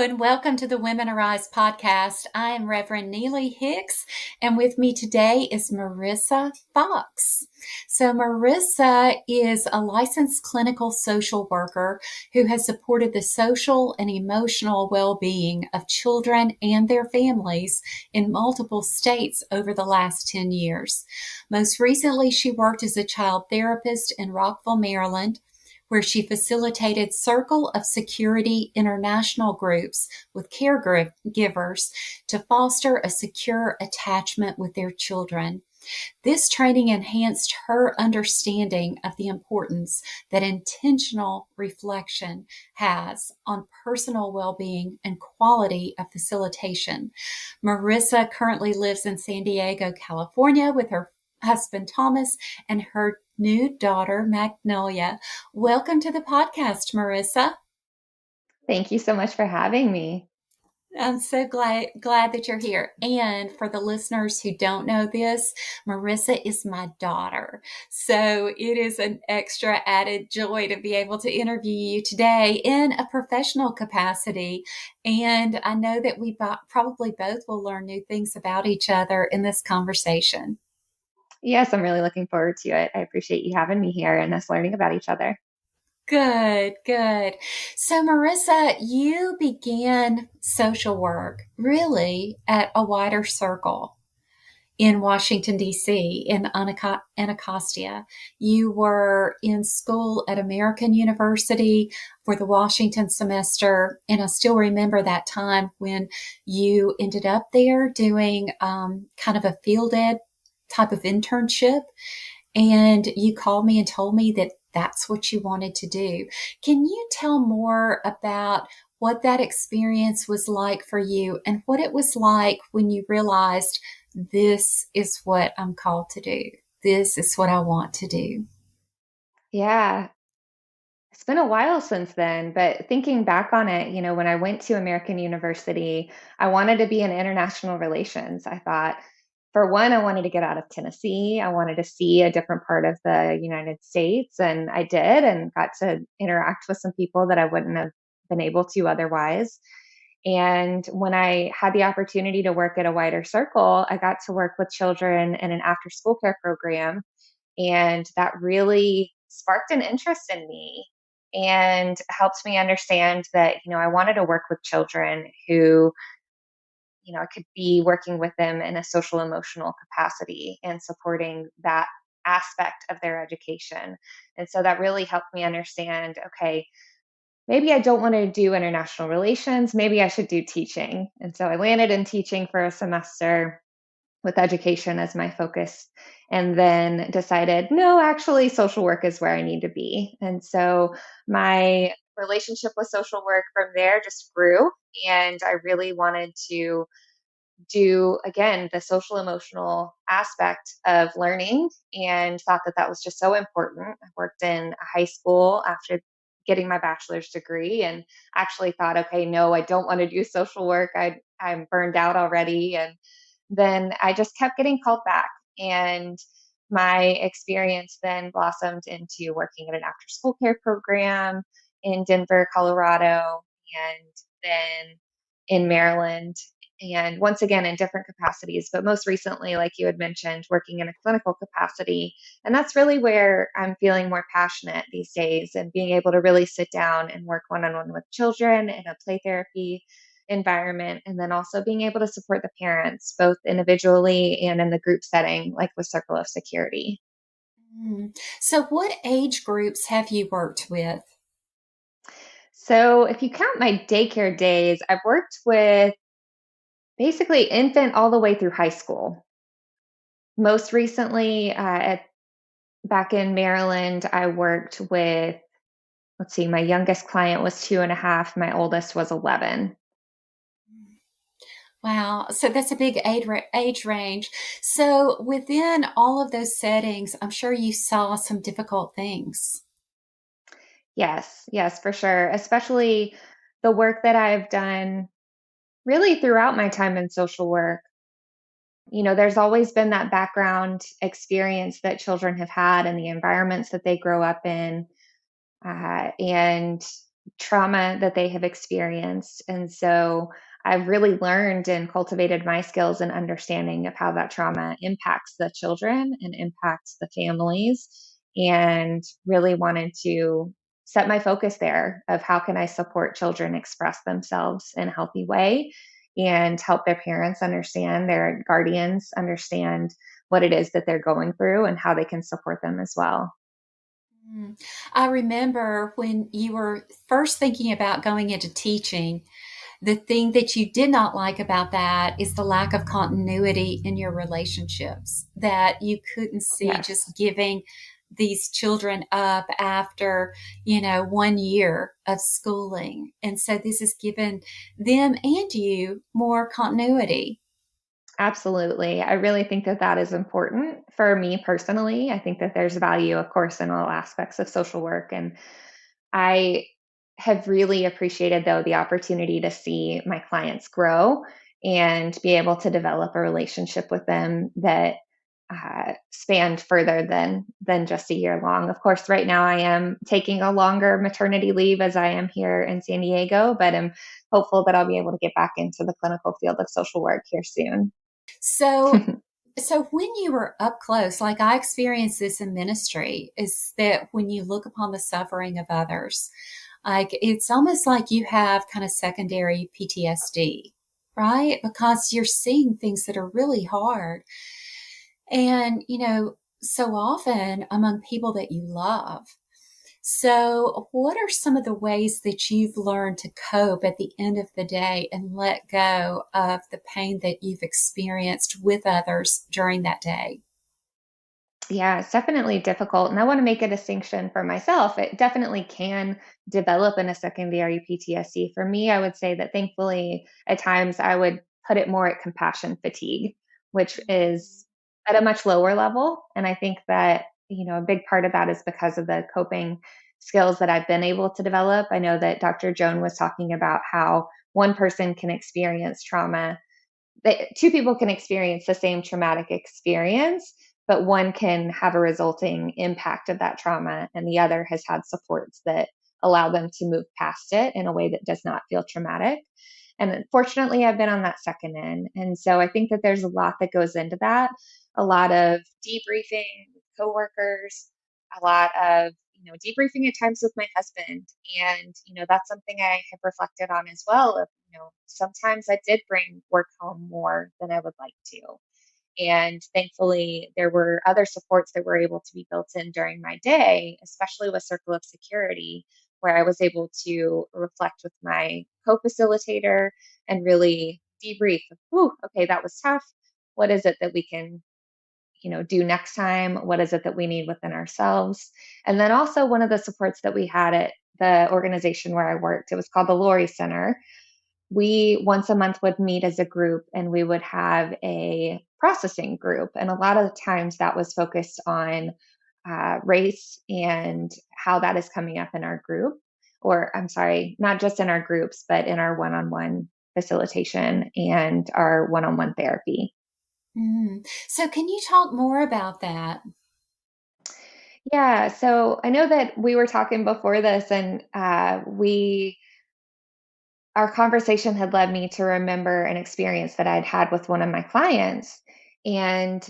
and welcome to the Women Arise podcast. I am Reverend Neelley Hicks, and with me today is Marissa Fox. So, Marissa is a licensed clinical social worker who has supported the social and emotional well being of children and their families in multiple states over the last 10 years. Most recently, she worked as a child therapist in Rockville, Maryland, where she facilitated Circle of Security international groups with caregivers to foster a secure attachment with their children. This training enhanced her understanding of the importance that intentional reflection has on personal well-being and quality of facilitation. Marissa currently lives in San Diego, California with her husband Thomas and her new daughter Magnolia. Welcome to the podcast, Marissa. Thank you so much for having me. I'm so glad that you're here. And for the listeners who don't know this, Marissa is my daughter. So it is an extra added joy to be able to interview you today in a professional capacity. And I know that we probably both will learn new things about each other in this conversation. Yes, I'm really looking forward to it. I appreciate you having me here and us learning about each other. Good, good. So, Marissa, you began social work really at a wider circle in Washington, D.C., in Anacostia. You were in school at American University for the Washington semester. And I still remember that time when you ended up there doing kind of a field ed type of internship. And you called me and told me that that's what you wanted to do. Can you tell more about what that experience was like for you and what it was like when you realized this is what I'm called to do? This is what I want to do. Yeah, it's been a while since then, but thinking back on it, when I went to American University, I wanted to be in international relations. I thought, for one, I wanted to get out of Tennessee. I wanted to see a different part of the United States, and I did, and got to interact with some people that I wouldn't have been able to otherwise. And when I had the opportunity to work at a wider circle, I got to work with children in an after school care program. And that really sparked an interest in me and helped me understand that, I wanted to work with children who, I could be working with them in a social emotional capacity and supporting that aspect of their education. And so that really helped me understand, okay, maybe I don't want to do international relations. Maybe I should do teaching. And so I landed in teaching for a semester with education as my focus, and then decided, no, actually, social work is where I need to be. And so my relationship with social work from there just grew. And I really wanted to do, again, the social emotional aspect of learning, and thought that that was just so important. I worked in a high school after getting my bachelor's degree, and actually thought, okay, no, I don't want to do social work. I'm burned out already. And then I just kept getting called back. And my experience then blossomed into working at an after school care program in Denver, Colorado, and then in Maryland. And once again, in different capacities, but most recently, like you had mentioned, working in a clinical capacity. And that's really where I'm feeling more passionate these days, and being able to really sit down and work one on one with children in a play therapy environment, and then also being able to support the parents both individually and in the group setting, like with Circle of Security. So, what age groups have you worked with? So if you count my daycare days, I've worked with basically infant all the way through high school. Most recently, back in Maryland, I worked with, let's see, my youngest client was 2.5, my oldest was 11. Wow. So that's a big age range. So within all of those settings, I'm sure you saw some difficult things. Yes, yes, for sure. Especially the work that I've done really throughout my time in social work. There's always been that background experience that children have had in the environments that they grow up in. And trauma that they have experienced. And so I've really learned and cultivated my skills and understanding of how that trauma impacts the children and impacts the families, and really wanted to set my focus there of how can I support children express themselves in a healthy way and help their parents understand, their guardians understand what it is that they're going through and how they can support them as well. Mm. I remember when you were first thinking about going into teaching, the thing that you did not like about that is the lack of continuity in your relationships, that you couldn't see Yes. just giving these children up after, 1 year of schooling. And so this has given them and you more continuity. Absolutely. I really think that that is important for me personally. I think that there's value, of course, in all aspects of social work. And I have really appreciated, though, the opportunity to see my clients grow and be able to develop a relationship with them that spanned further than just a year long. Of course, right now I am taking a longer maternity leave as I am here in San Diego, but I'm hopeful that I'll be able to get back into the clinical field of social work here soon. So So when you were up close, like I experienced this in ministry, is that when you look upon the suffering of others, like it's almost like you have kind of secondary PTSD, right? Because you're seeing things that are really hard. And, so often among people that you love. So, what are some of the ways that you've learned to cope at the end of the day and let go of the pain that you've experienced with others during that day? Yeah, it's definitely difficult. And I want to make a distinction for myself. It definitely can develop in a secondary PTSD. For me, I would say that thankfully, at times I would put it more at compassion fatigue, which is at a much lower level. And I think that, a big part of that is because of the coping skills that I've been able to develop. I know that Dr. Joan was talking about how one person can experience trauma, that two people can experience the same traumatic experience, but one can have a resulting impact of that trauma, and the other has had supports that allow them to move past it in a way that does not feel traumatic. And unfortunately, I've been on that second end. And so I think that there's a lot that goes into that, a lot of debriefing with coworkers, a lot of debriefing at times with my husband. And that's something I have reflected on as well. Of sometimes I did bring work home more than I would like to. And thankfully, there were other supports that were able to be built in during my day, especially with Circle of Security, where I was able to reflect with my co facilitator and really debrief. Whew, okay, that was tough. What is it that we can do next time? What is it that we need within ourselves? And then also, one of the supports that we had at the organization where I worked, it was called the Lori Center. We once a month would meet as a group, and we would have a processing group. And a lot of times that was focused on race and how that is coming up in our group, or I'm sorry, not just in our groups, but in our one on one facilitation and our one on one therapy. So, can you talk more about that? Yeah, so I know that we were talking before this, and our conversation had led me to remember an experience that I'd had with one of my clients. And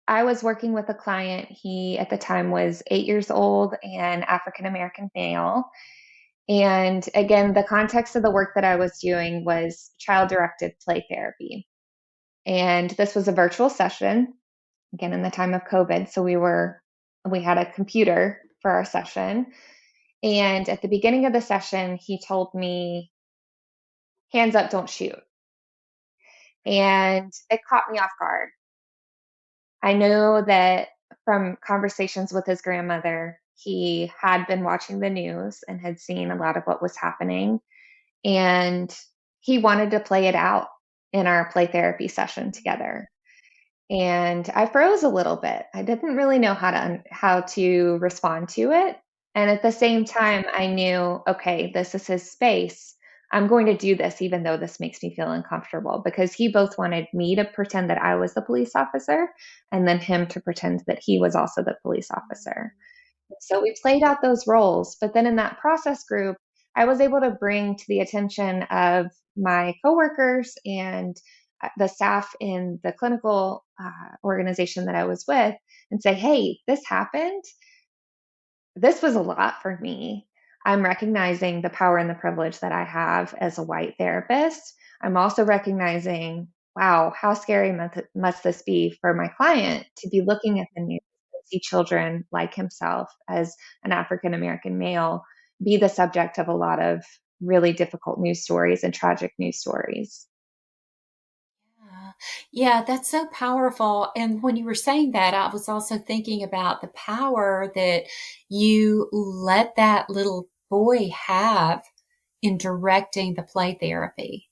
I was working with a client. He, at the time, was 8 years old and African American male. And again, the context of the work that I was doing was child directed play therapy. And this was a virtual session, again, in the time of COVID. So we had a computer for our session. And at the beginning of the session, he told me, hands up, don't shoot. And it caught me off guard. I know that from conversations with his grandmother, he had been watching the news and had seen a lot of what was happening. And he wanted to play it out in our play therapy session together. And I froze a little bit. I didn't really know how to respond to it. And at the same time, I knew, okay, this is his space. I'm going to do this even though this makes me feel uncomfortable, because he both wanted me to pretend that I was the police officer and then him to pretend that he was also the police officer. So we played out those roles. But then in that process group, I was able to bring to the attention of my coworkers and the staff in the clinical organization that I was with and say, hey, this happened. This was a lot for me. I'm recognizing the power and the privilege that I have as a white therapist. I'm also recognizing, wow, how scary must this be for my client to be looking at the news and see children like himself as an African American male be the subject of a lot of really difficult news stories and tragic news stories. Yeah. Yeah, that's so powerful. And when you were saying that, I was also thinking about the power that you let that little boy have in directing the play therapy.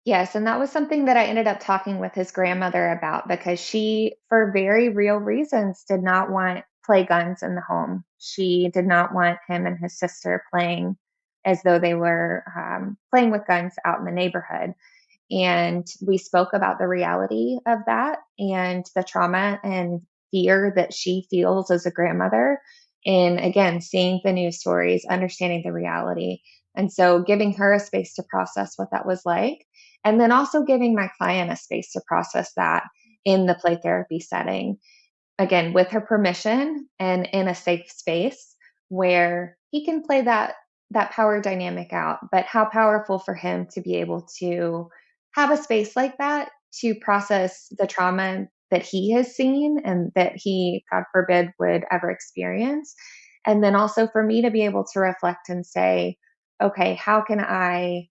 Yes, and that was something that I ended up talking with his grandmother about because she, for very real reasons, did not want play guns in the home. She did not want him and his sister playing as though they were playing with guns out in the neighborhood. And we spoke about the reality of that and the trauma and fear that she feels as a grandmother. And again, seeing the news stories, understanding the reality. And so giving her a space to process what that was like. And then also giving my client a space to process that in the play therapy setting, again, with her permission and in a safe space where he can play that power dynamic out. But how powerful for him to be able to have a space like that to process the trauma that he has seen and that he, God forbid, would ever experience. And then also for me to be able to reflect and say, okay, how can I,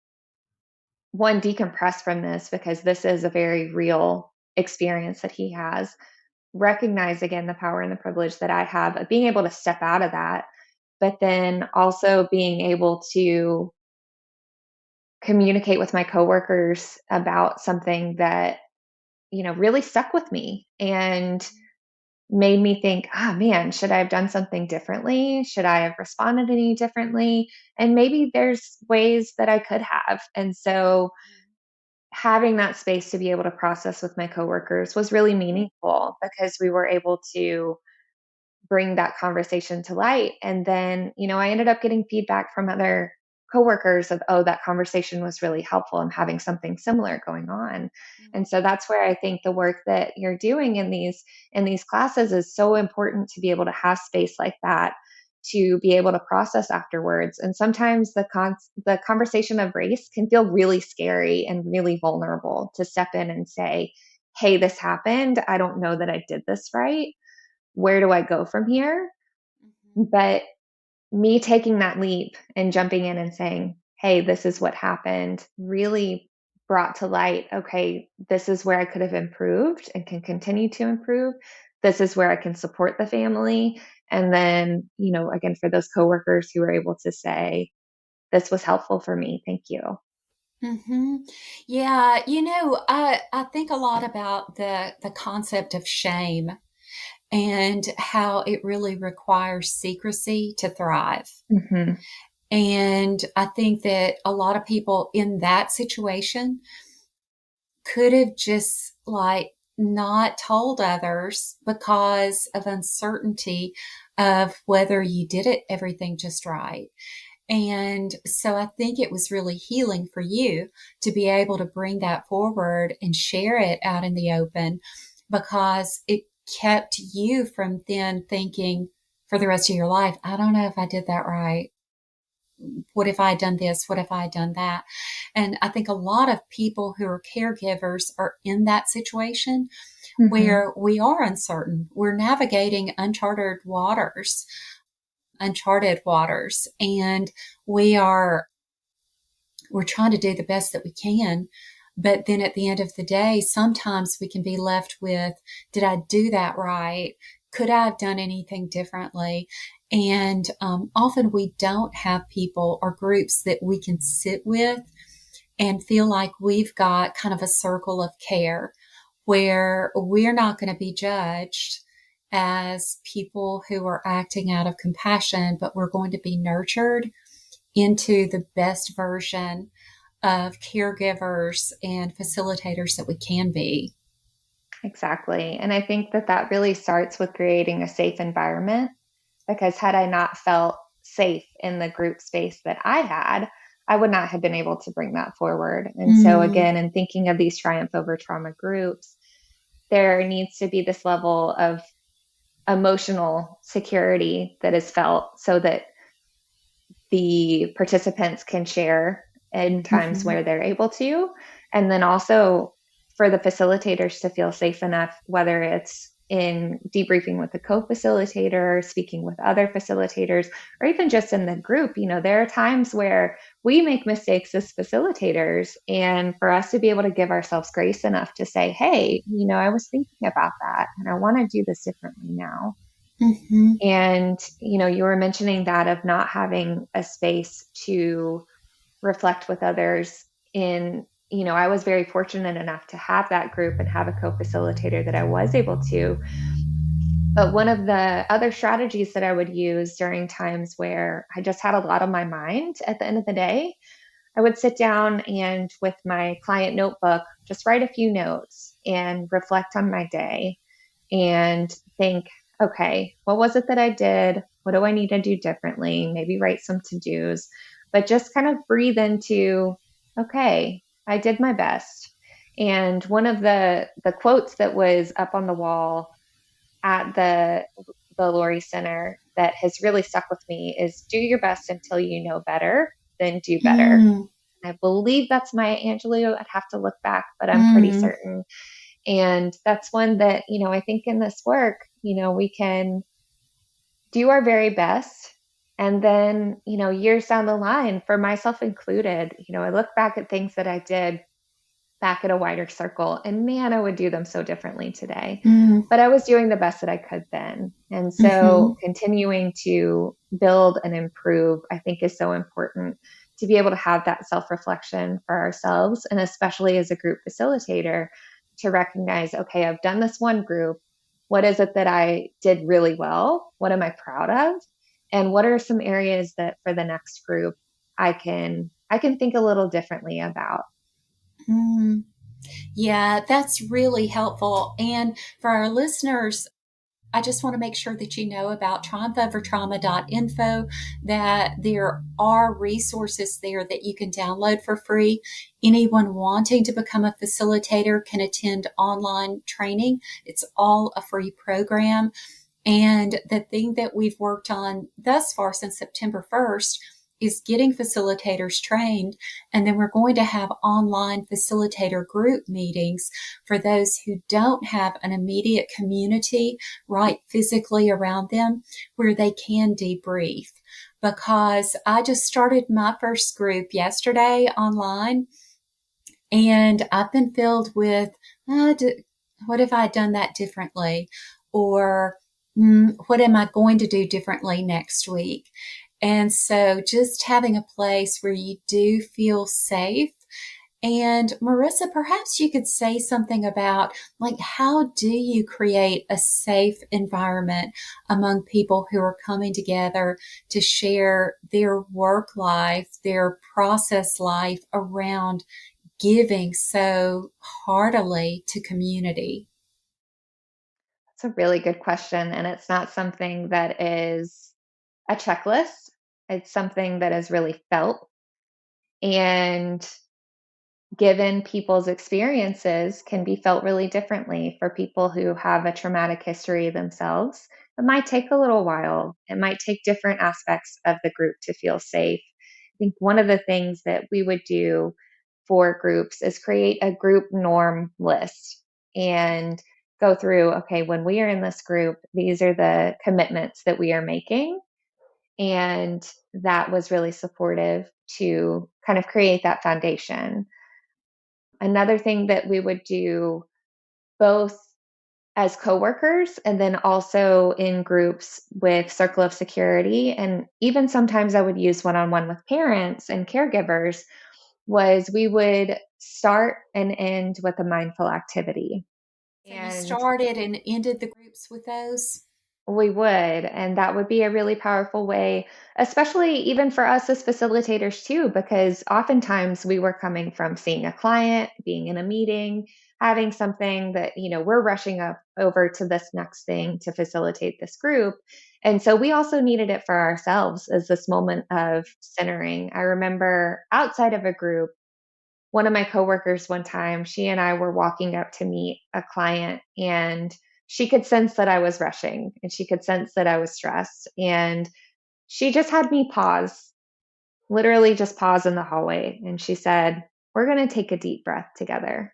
one, decompress from this because this is a very real experience that he has, recognize again the power and the privilege that I have of being able to step out of that, but then also being able to communicate with my coworkers about something that, really stuck with me and made me think, ah, man, should I have done something differently? Should I have responded any differently? And maybe there's ways that I could have. And so having that space to be able to process with my coworkers was really meaningful because we were able to bring that conversation to light. And then, I ended up getting feedback from other coworkers of, oh, that conversation was really helpful. I'm having something similar going on. And so that's where I think the work that you're doing in these classes is so important to be able to have space like that to be able to process afterwards. And sometimes the conversation of race can feel really scary and really vulnerable to step in and say, hey, this happened. I don't know that I did this right. Where do I go from here? Mhm. But me taking that leap and jumping in and saying, hey, this is what happened, really brought to light, okay, this is where I could have improved and can continue to improve. This is where I can support the family. And then, again, for those coworkers who were able to say, this was helpful for me. Thank you. Hmm. Yeah, I think a lot about the concept of shame and how it really requires secrecy to thrive. Hmm. And I think that a lot of people in that situation could have just like not told others because of uncertainty of whether you did it everything just right. And so I think it was really healing for you to be able to bring that forward and share it out in the open because it kept you from then thinking for the rest of your life, I don't know if I did that right. What if I had done this? What if I had done that? And I think a lot of people who are caregivers are in that situation Hmm. where we are uncertain. We're navigating uncharted waters, and we are we're trying to do the best that we can. But then at the end of the day, sometimes we can be left with, did I do that right? Could I have done anything differently? And often we don't have people or groups that we can sit with and feel like we've got kind of a circle of care where we're not going to be judged as people who are acting out of compassion, but we're going to be nurtured into the best version of caregivers and facilitators that we can be. Exactly. And I think that really starts with creating a safe environment because had I not felt safe in the group space that I had, I would not have been able to bring that forward. And so, Mm, again, in thinking of these triumph over trauma groups, there needs to be this level of emotional security that is felt so that the participants can share in times mhm, where they're able to. And then also for the facilitators to feel safe enough, whether it's in debriefing with the co-facilitator, speaking with other facilitators, or even just in the group. There are times where we make mistakes as facilitators, and for us to be able to give ourselves grace enough to say, hey, I was thinking about that and I want to do this differently now. mhm, And, you were mentioning that of not having a space to reflect with others I was very fortunate enough to have that group and have a co-facilitator that I was able to. But one of the other strategies that I would use during times where I just had a lot on my mind at the end of the day, I would sit down and with my client notebook, just write a few notes and reflect on my day and think, okay, what was it that I did? What do I need to do differently? Maybe write some to-dos, but just kind of breathe into, okay, I did my best. And one of the quotes that was up on the wall at the Lori Center that has really stuck with me is do your best until you know better, then do better. mm, I believe that's Maya Angelou. I'd have to look back, but I'm pretty mm, certain. And that's one that, I think in this work, we can do our very best. And then, years down the line, for myself included, I look back at things that I did back at a wider circle, and man, I would do them so differently today. mm, But I was doing the best that I could then. And so mhm, continuing to build and improve, I think, is so important to be able to have that self reflection for ourselves. And especially as a group facilitator, to recognize, okay, I've done this one group. What is it that I did really well? What am I proud of? And what are some areas that for the next group I can think a little differently about? mm. Yeah, that's really helpful. And for our listeners, I just want to make sure that you know about triumphovertrauma.info, that there are resources there that you can download for free. Anyone wanting to become a facilitator can attend online training. It's all a free program. And the thing that we've worked on thus far since September 1st is getting facilitators trained. And then we're going to have online facilitator group meetings for those who don't have an immediate community right physically around them where they can debrief. Because I just started my first group yesterday online, and I've been filled with, what if I had done that differently? Or what am I going to do differently next week? And so just having a place where you do feel safe. And Marissa, perhaps you could say something about, like, how do you create a safe environment among people who are coming together to share their work life, their process life around giving so heartily to community? It's a really good question. And it's not something that is a checklist. It's something that is really felt. And given people's experiences, can be felt really differently. For people who have a traumatic history themselves, it might take a little while. It might take different aspects of the group to feel safe. I think one of the things that we would do for groups is create a group norm list and go through, okay, when we are in this group, these are the commitments that we are making. And that was really supportive to kind of create that foundation. Another thing that we would do both as coworkers and then also in groups with Circle of Security, and even sometimes I would use one-on-one with parents and caregivers, was we would start and end with a mindful activity. So you And started and ended the groups with those? we would, and that would be a really powerful way, especially even for us as facilitators too, because oftentimes we were coming from seeing a client, being in a meeting, having something that, we're rushing up over to this next thing to facilitate this group. And so we also needed it for ourselves as this moment of centering. I remember outside of a group, one of my coworkers one time, she and I were walking up to meet a client, and she could sense that I was rushing and she could sense that I was stressed. And she just had me pause, literally just pause in the hallway. And she said, "We're going to take a deep breath together.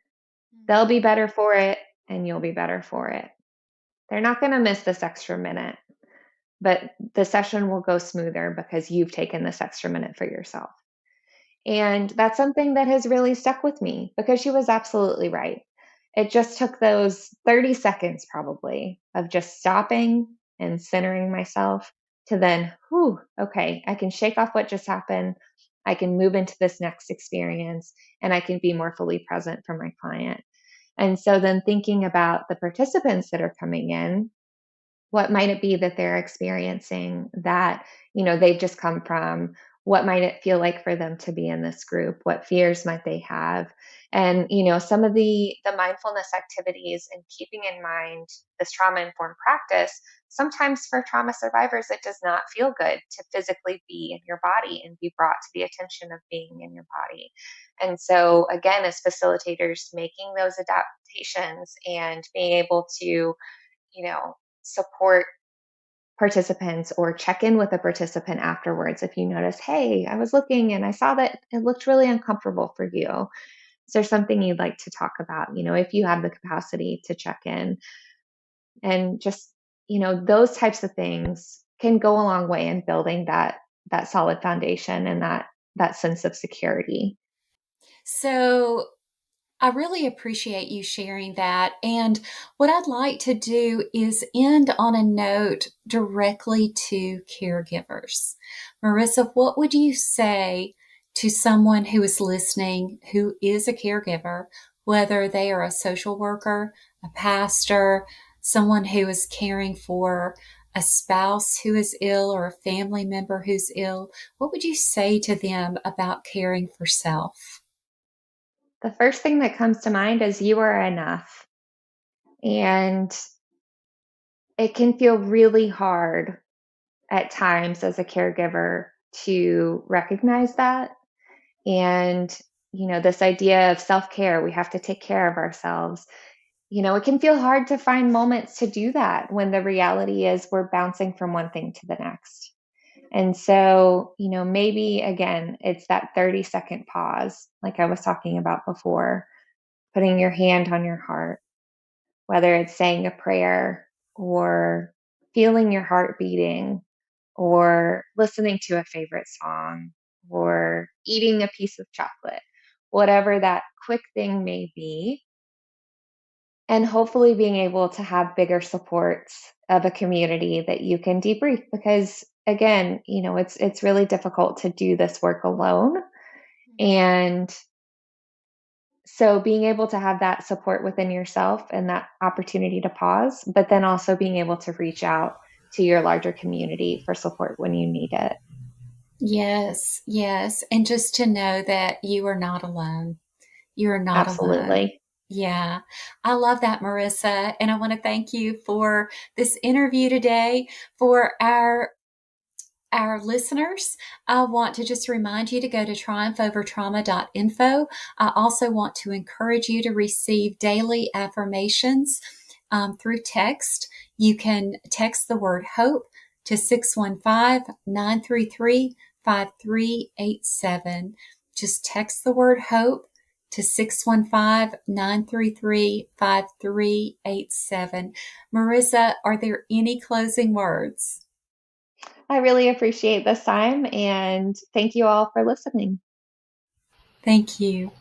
They'll be better for it, and you'll be better for it. They're not going to miss this extra minute, but the session will go smoother because you've taken this extra minute for yourself." And that's something that has really stuck with me because she was absolutely right. It just took those 30 seconds probably of just stopping and centering myself to then, whew, okay, I can shake off what just happened. I can move into this next experience and I can be more fully present for my client. And so then thinking about the participants that are coming in, what might it be that they're experiencing that, they've just come from? What might it feel like for them to be in this group? What fears might they have? And, some of the mindfulness activities and keeping in mind this trauma-informed practice, sometimes for trauma survivors, it does not feel good to physically be in your body and be brought to the attention of being in your body. And so, again, as facilitators, making those adaptations and being able to, support participants or check in with a participant afterwards if you notice, hey, I was looking and I saw that it looked really uncomfortable for you. Is there something you'd like to talk about? If you have the capacity to check in, and just, those types of things can go a long way in building that solid foundation and that sense of security. So I really appreciate you sharing that. And what I'd like to do is end on a note directly to caregivers. Marissa, what would you say to someone who is listening who is a caregiver, whether they are a social worker, a pastor, someone who is caring for a spouse who is ill or a family member who's ill? What would you say to them about caring for self? The first thing that comes to mind is you are enough. And it can feel really hard at times as a caregiver to recognize that. And, this idea of self care, we have to take care of ourselves. It can feel hard to find moments to do that when the reality is we're bouncing from one thing to the next. And so, maybe again, it's that 30-second pause, like I was talking about before, putting your hand on your heart, whether it's saying a prayer or feeling your heart beating or listening to a favorite song or eating a piece of chocolate, whatever that quick thing may be. And hopefully being able to have bigger supports of a community that you can debrief because again, it's really difficult to do this work alone. And so being able to have that support within yourself and that opportunity to pause, but then also being able to reach out to your larger community for support when you need it. Yes, yes. And just to know that you are not alone. You are not alone. Absolutely. Yeah. I love that, Marissa. And I want to thank you for this interview today. For our listeners, I want to just remind you to go to triumphovertrauma.info. I also want to encourage you to receive daily affirmations through text. You can text the word hope to 615-933-5387. Just text the word hope to 615-933-5387. Marissa, are there any closing words? I really appreciate this time and thank you all for listening. Thank you.